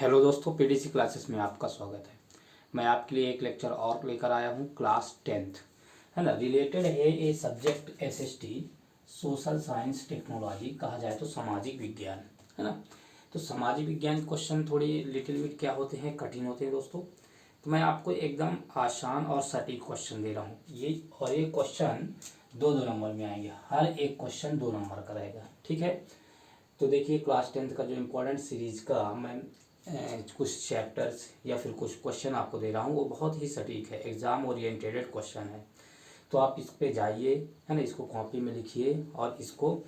Hello दोस्तों, PDC classes में आपका स्वागत है। मैं आपके लिए एक लेक्चर और लेकर आया हूँ क्लास 10th, है ना। रिलेटेड है ये subject SST social science technology, कहा जाए तो सामाजिक विज्ञान, है ना। तो सामाजिक विज्ञान क्वेश्चन थोड़ी लिटिल बिट क्या होते हैं, कठिन होते हैं दोस्तों। तो मैं आपको एकदम आसान और सटीक क्वेश्चन दे रहा हूँ ये क्वेश्चन दो दो नंबर में आएंगे। हर एक क्वेश्चन 2 नंबर का रहेगा, ठीक है। तो देखिए, क्लास 10th का जो इम्पोर्टेंट सीरीज़ का मैं कुछ चैप्टर्स या फिर कुछ क्वेश्चन आपको दे रहा हूँ, वो बहुत ही सटीक है, एग्ज़ाम ओरिएंटेड क्वेश्चन है। तो आप इस पे जाइए, है ना, इसको कॉपी में लिखिए और इसको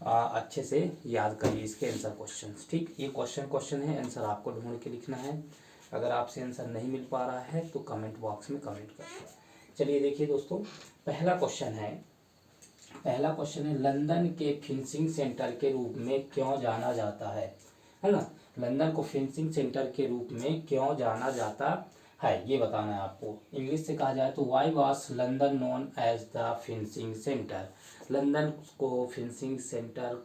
अच्छे से याद करिए, इसके आंसर क्वेश्चंस। ठीक, ये क्वेश्चन है, आंसर आपको ढूंढ के लिखना है। अगर आपसे आंसर नहीं मिल पा रहा है तो कमेंट बॉक्स में कमेंट करिए। चलिए देखिए दोस्तों, पहला क्वेश्चन है लंदन के फिंसिंग सेंटर के रूप में क्यों जाना जाता है ना। लंदन को फिंसिंग सेंटर के रूप में क्यों जाना जाता है, ये बताना है आपको। इंग्लिश से कहा जाए तो why was London known as the finance centre. London को फिंसिंग सेंटर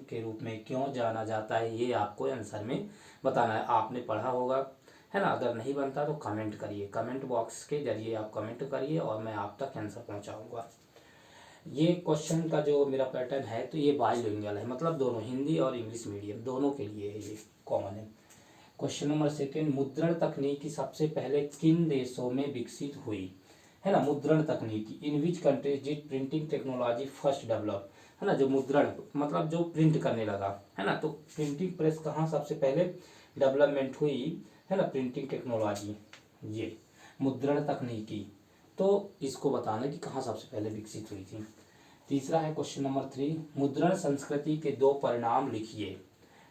के रूप में क्यों जाना जाता है, ये आपको आंसर में बताना है। आपने पढ़ा होगा, है ना। अगर नहीं बनता तो कमेंट करिए, कमेंट बॉक्स के जरिए आप कमेंट करिए और मैं आप तक आंसर पहुंचाऊंगा। ये क्वेश्चन का जो मेरा पैटर्न है, तो ये बाइलिंगुअल है, मतलब दोनों हिंदी और इंग्लिश मीडियम दोनों के लिए है, ये कॉमन है। क्वेश्चन नंबर 2, मुद्रण तकनीकी सबसे पहले किन देशों में विकसित हुई, है ना। मुद्रण तकनीकी, in which countries did printing technology first develop, है ना। जो मुद्रण मतलब जो प्रिंट करने लगा, है ना, तो प्रिंटिंग प्रेस कहाँ सबसे पहले डेवलपमेंट हुई, है ना, प्रिंटिंग टेक्नोलॉजी, ये मुद्रण तकनीकी। तो इसको बताना कि कहाँ सबसे पहले विकसित हुई थी। तीसरा है क्वेश्चन नंबर 3, मुद्रण संस्कृति के 2 परिणाम लिखिए।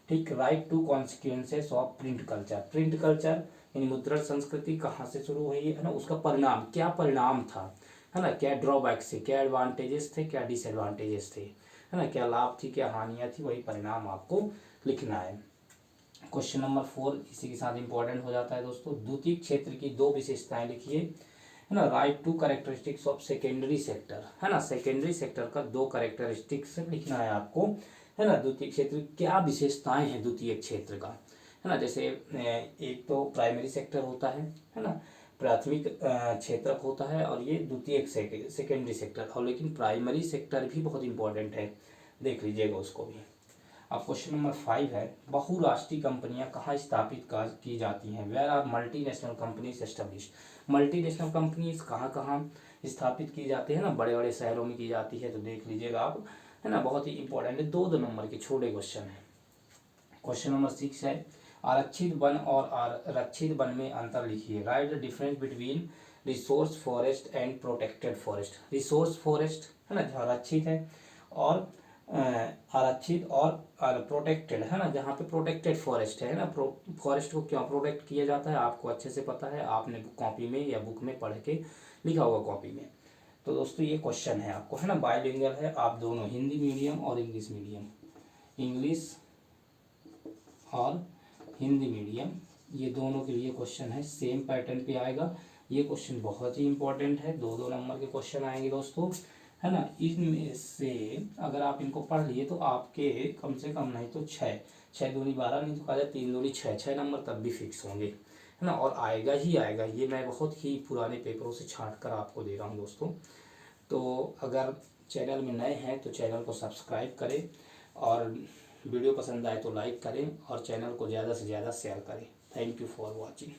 ठीक, right 2 consequences of print culture. Print culture यानी मुद्रण संस्कृति कहाँ से शुरू हुई, है ना, उसका परिणाम, क्या परिणाम था, है ना, क्या ड्रॉबैक्स थे, क्या एडवांटेजेस थे, क्या डिसएडवांटेजेस थे, है ना, क्या लाभ थी, क्या हानियाँ थी, वही परिणाम आपको लिखना है। क्वेश्चन नंबर 4 इसी के साथ इंपॉर्टेंट हो जाता है दोस्तों। द्वितीय क्षेत्र की 2 विशेषताएं लिखिए, है ना। Right 2 characteristics of secondary sector, है ना। सेकेंडरी सेक्टर का 2 कैरेक्टरिस्टिक्स लिखना है आपको, है ना। द्वितीय क्षेत्र क्या विशेषताएं हैं द्वितीय क्षेत्र का, है ना। जैसे एक तो प्राइमरी सेक्टर होता है ना, प्राथमिक क्षेत्रक होता है, और ये द्वितीय सेकेंडरी सेक्टर। और लेकिन प्राइमरी सेक्टर भी बहुत इंपॉर्टेंट है, देख लीजिएगा उसको भी। अब क्वेश्चन नंबर 5 है, बहुराष्ट्रीय कंपनियां कहाँ स्थापित की जाती हैं, where are multinational companies established. Multinational companies कहाँ कहाँ स्थापित की जाती है ना, बड़े बड़े शहरों में की जाती है, तो देख लीजिएगा आप, है ना। बहुत ही इंपॉर्टेंट है, 2 नंबर के छोटे क्वेश्चन है। क्वेश्चन नंबर 6 है, आरक्षित वन और आरक्षित वन में अंतर लिखिए। Right the difference between resource forest and protected forest. Resource forest, है ना, जो आरक्षित है, और आरक्षित और प्रोटेक्टेड, है ना, जहाँ पे प्रोटेक्टेड फॉरेस्ट है ना। फॉरेस्ट को क्यों प्रोटेक्ट किया जाता है आपको अच्छे से पता है, आपने कॉपी में या बुक में पढ़ के लिखा होगा कॉपी में। तो दोस्तों ये क्वेश्चन है आपको, है ना, बाइलिंगुअल है, आप दोनों हिंदी मीडियम और इंग्लिश मीडियम, इंग्लिश और हिंदी मीडियम, ये दोनों के लिए क्वेश्चन है, सेम पैटर्न पे आएगा। ये क्वेश्चन बहुत ही इंपॉर्टेंट है, 2 नंबर के क्वेश्चन आएंगे दोस्तों, है ना। इनमें से अगर आप इनको पढ़ लिए तो आपके कम से कम नहीं तो 6 दूनी 12, नहीं तो कहा जाए 3 दूनी 6 नंबर तब भी फिक्स होंगे, है ना। और आएगा ही आएगा, ये मैं बहुत ही पुराने पेपरों से छांट कर आपको दे रहा हूँ दोस्तों। तो अगर चैनल में नए हैं तो चैनल को सब्सक्राइब करें, और वीडियो पसंद आए तो लाइक करें, और चैनल को ज़्यादा से ज़्यादा शेयर करें। Thank you for watching.